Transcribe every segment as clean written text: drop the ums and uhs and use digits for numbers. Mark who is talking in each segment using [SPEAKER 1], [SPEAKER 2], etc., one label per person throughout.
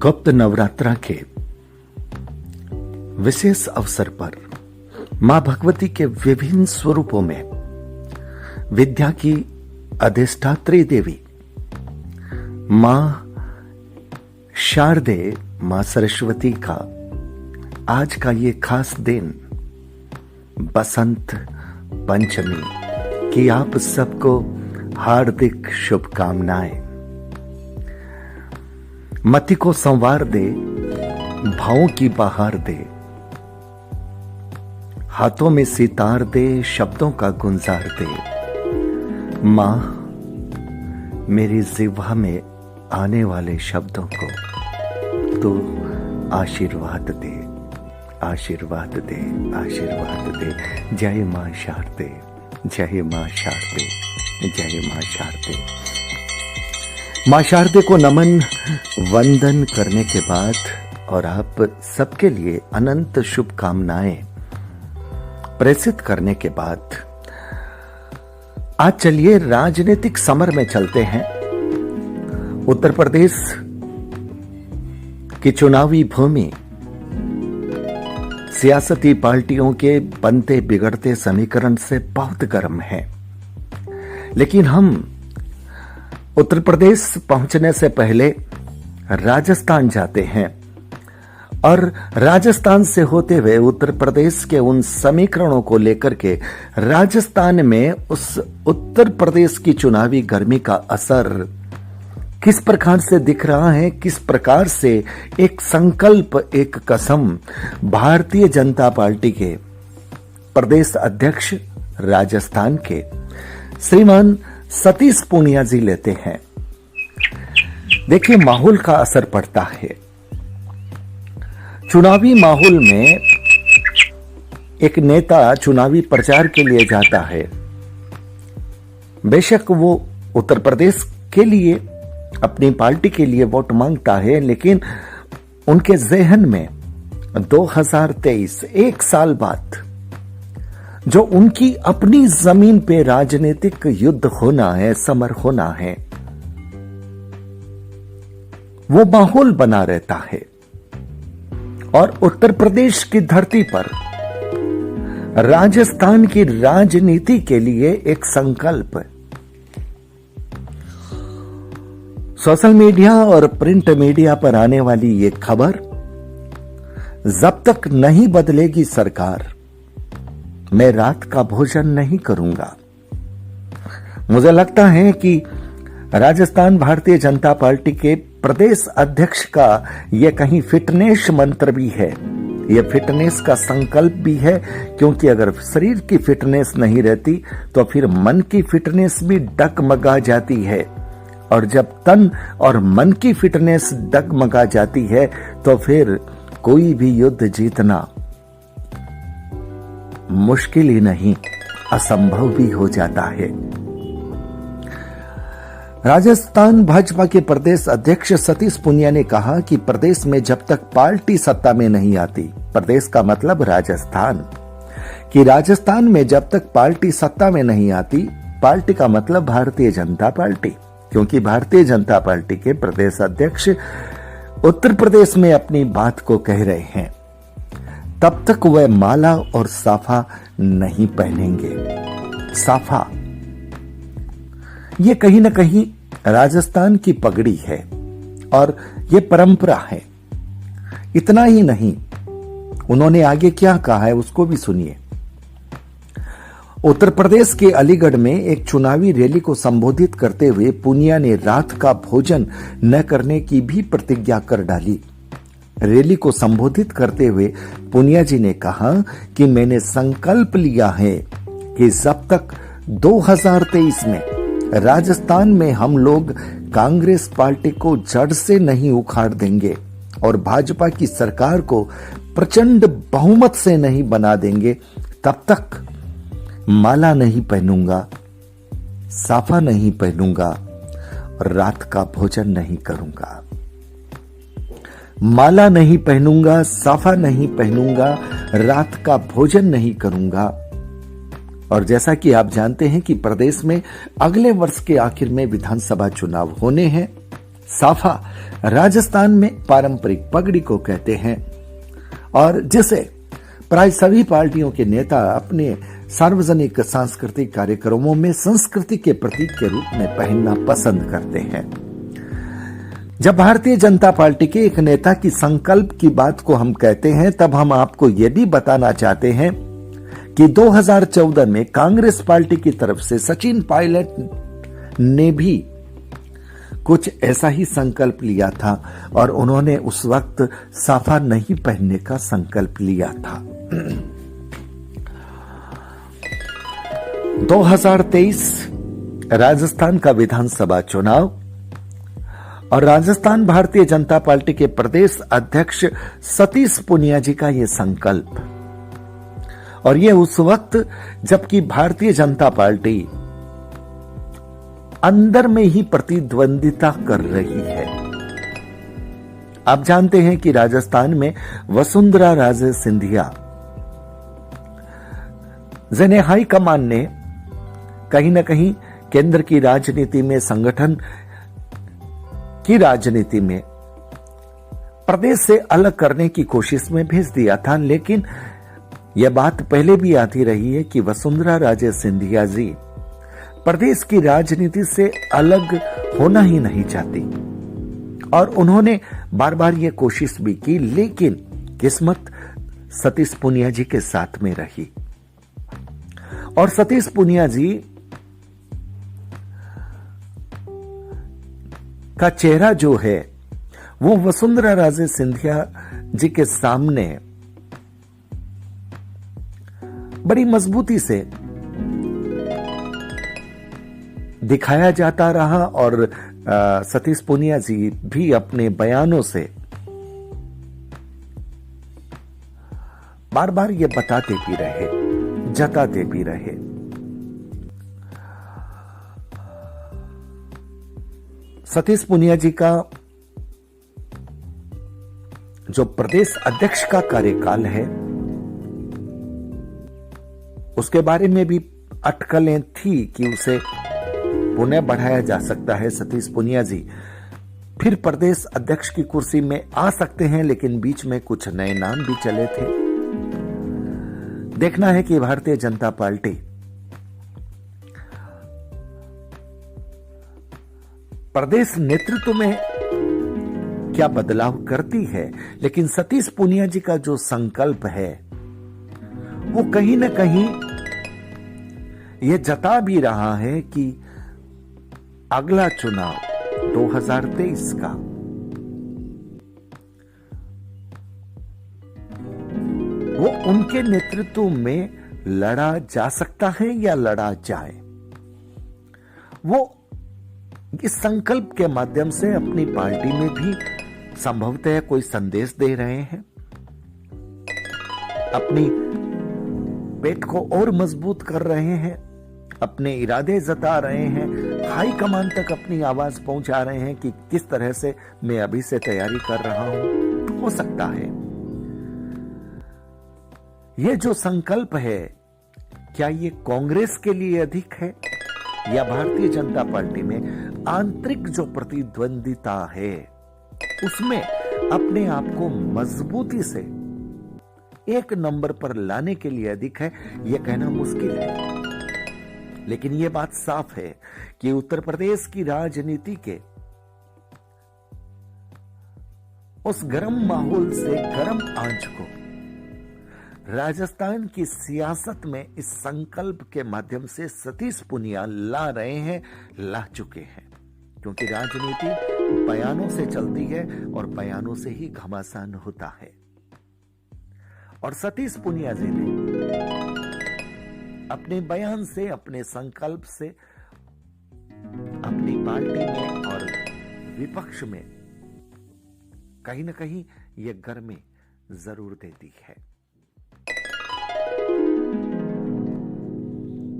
[SPEAKER 1] गुप्त नवरात्रा के विशेष अवसर पर मां भगवती के विभिन्न स्वरूपों में विद्या की अधिष्ठात्री देवी मां शारदे, मां सरस्वती का आज का ये खास दिन बसंत पंचमी की आप सबको हार्दिक शुभकामनाएं। मति को संवार दे, भावों की बहार दे, हाथों में सितार दे, शब्दों का गुंजार दे। मां मेरी जिह्वा में आने वाले शब्दों को तो आशीर्वाद दे, आशीर्वाद दे, आशीर्वाद दे। जय मां शारदे, जय मां शारदे, जय मां शारदे। मां शारदे को नमन वंदन करने के बाद और आप सबके लिए अनंत शुभकामनाएं प्रेषित करने के बाद आज चलिए राजनीतिक समर में चलते हैं। उत्तर प्रदेश की चुनावी भूमि सियासती पार्टियों के बनते बिगड़ते समीकरण से बहुत गर्म है, लेकिन हम उत्तर प्रदेश पहुंचने से पहले राजस्थान जाते हैं और राजस्थान से होते हुए उत्तर प्रदेश के उन समीकरणों को लेकर के राजस्थान में उस उत्तर प्रदेश की चुनावी गर्मी का असर किस प्रकार से दिख रहा है, किस प्रकार से एक संकल्प, एक कसम भारतीय जनता पार्टी के प्रदेश अध्यक्ष राजस्थान के श्रीमान सतीश पूनिया जी लेते हैं। देखिए, माहौल का असर पड़ता है। चुनावी माहौल में एक नेता चुनावी प्रचार के लिए जाता है, बेशक वो उत्तर प्रदेश के लिए अपनी पार्टी के लिए वोट मांगता है, लेकिन उनके ज़हन में 2023 एक साल बाद जो उनकी अपनी जमीन पे राजनीतिक युद्ध होना है, समर होना है, वो माहौल बना रहता है। और उत्तर प्रदेश की धरती पर राजस्थान की राजनीति के लिए एक संकल्प, सोशल मीडिया और प्रिंट मीडिया पर आने वाली ये खबर, जब तक नहीं बदलेगी सरकार मैं रात का भोजन नहीं करूंगा। मुझे लगता है कि राजस्थान भारतीय जनता पार्टी के प्रदेश अध्यक्ष का यह कहीं फिटनेस मंत्र भी है, यह फिटनेस का संकल्प भी है, क्योंकि अगर शरीर की फिटनेस नहीं रहती तो फिर मन की फिटनेस भी डगमगा जाती है, और जब तन और मन की फिटनेस डगमगा जाती है तो फिर कोई भी युद्ध जीतना मुश्किल ही नहीं, असंभव भी हो जाता है। राजस्थान भाजपा के प्रदेश अध्यक्ष सतीश पूनिया ने कहा कि प्रदेश में जब तक पार्टी सत्ता में नहीं आती, प्रदेश का मतलब राजस्थान, कि राजस्थान में जब तक पार्टी सत्ता में नहीं आती, पार्टी का मतलब भारतीय जनता पार्टी, क्योंकि भारतीय जनता पार्टी के प्रदेश अध्यक्ष उत्तर प्रदेश में अपनी बात को कह रहे हैं, तब तक वह माला और साफा नहीं पहनेंगे। साफा ये कहीं ना कहीं राजस्थान की पगड़ी है और ये परंपरा है। इतना ही नहीं, उन्होंने आगे क्या कहा है उसको भी सुनिए। उत्तर प्रदेश के अलीगढ़ में एक चुनावी रैली को संबोधित करते हुए पूनिया ने रात का भोजन न करने की भी प्रतिज्ञा कर डाली। रैली को संबोधित करते हुए पूनिया जी ने कहा कि मैंने संकल्प लिया है कि जब तक 2023 में राजस्थान में हम लोग कांग्रेस पार्टी को जड़ से नहीं उखाड़ देंगे और भाजपा की सरकार को प्रचंड बहुमत से नहीं बना देंगे, तब तक माला नहीं पहनूंगा, साफा नहीं पहनूंगा और रात का भोजन नहीं करूंगा। माला नहीं पहनूंगा, साफा नहीं पहनूंगा, रात का भोजन नहीं करूंगा। और जैसा कि आप जानते हैं कि प्रदेश में अगले वर्ष के आखिर में विधानसभा चुनाव होने हैं साफा राजस्थान में पारंपरिक पगड़ी को कहते हैं और जिसे प्राय सभी पार्टियों के नेता अपने सार्वजनिक सांस्कृतिक कार्यक्रमों में संस्कृति के प्रतीक के रूप में पहनना पसंद करते हैं। जब भारतीय जनता पार्टी के एक नेता की संकल्प की बात को हम कहते हैं, तब हम आपको यह भी बताना चाहते हैं कि 2014 में कांग्रेस पार्टी की तरफ से सचिन पायलट ने भी कुछ ऐसा ही संकल्प लिया था और उन्होंने उस वक्त साफा नहीं पहनने का संकल्प लिया था। 2023 राजस्थान का विधानसभा चुनाव और राजस्थान भारतीय जनता पार्टी के प्रदेश अध्यक्ष सतीश पूनिया जी का यह संकल्प, और यह उस वक्त जबकि भारतीय जनता पार्टी अंदर में ही प्रतिद्वंदिता कर रही है। आप जानते हैं कि राजस्थान में वसुंधरा राजे सिंधिया जिन्हें हाईकमान ने कहीं ना कहीं केंद्र की राजनीति में, संगठन की राजनीति में प्रदेश से अलग करने की कोशिश में भेज दिया था, लेकिन यह बात पहले भी आती रही है कि वसुंधरा राजे सिंधिया जी प्रदेश की राजनीति से अलग होना ही नहीं चाहती और उन्होंने बार बार यह कोशिश भी की, लेकिन किस्मत सतीश पूनिया जी के साथ में रही और सतीश पूनिया जी का चेहरा जो है वो वसुंधरा राजे सिंधिया जी के सामने बड़ी मजबूती से दिखाया जाता रहा और सतीश पूनिया जी भी अपने बयानों से बार बार ये बताते भी रहे, जताते भी रहे। सतीश पूनिया जी का जो प्रदेश अध्यक्ष का कार्यकाल है उसके बारे में भी अटकलें थी कि उसे पुनः बढ़ाया जा सकता है। सतीश पूनिया जी फिर प्रदेश अध्यक्ष की कुर्सी में आ सकते हैं, लेकिन बीच में कुछ नए नाम भी चले थे। देखना है कि भारतीय जनता पार्टी प्रदेश नेतृत्व में क्या बदलाव करती है, लेकिन सतीश पूनिया जी का जो संकल्प है वो कहीं ना कहीं यह जता भी रहा है कि अगला चुनाव 2023 का वो उनके नेतृत्व में लड़ा जा सकता है या लड़ा जाए। वो इस संकल्प के माध्यम से अपनी पार्टी में भी संभवतः कोई संदेश दे रहे हैं, अपनी पेट को और मजबूत कर रहे हैं, अपने इरादे जता रहे हैं, हाई कमान तक अपनी आवाज पहुंचा रहे हैं कि किस तरह से मैं अभी से तैयारी कर रहा हूं। हो सकता है यह जो संकल्प है क्या ये कांग्रेस के लिए अधिक है या भारतीय जनता पार्टी में आंतरिक जो प्रतिद्वंदिता है उसमें अपने आप को मजबूती से एक नंबर पर लाने के लिए अधिक है, यह कहना मुश्किल है। लेकिन यह बात साफ है कि उत्तर प्रदेश की राजनीति के उस गर्म माहौल से गर्म आंच को राजस्थान की सियासत में इस संकल्प के माध्यम से सतीश पूनिया ला रहे हैं, ला चुके हैं, क्योंकि राजनीति बयानों से चलती है और बयानों से ही घमासान होता है। और सतीश पूनिया जी ने अपने बयान से, अपने संकल्प से अपनी पार्टी में और विपक्ष में कहीं ना कहीं यह गर्मी जरूर देती है।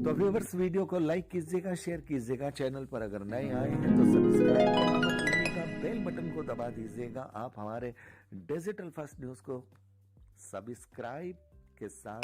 [SPEAKER 1] तो व्यूअर्स, वीडियो को लाइक कीजिएगा, शेयर कीजिएगा। चैनल पर अगर नए आए हैं तो सब्सक्राइब करना मत भूलिएगा, बेल बटन को दबा दीजिएगा। आप हमारे डिजिटल फर्स्ट न्यूज को सब्सक्राइब के साथ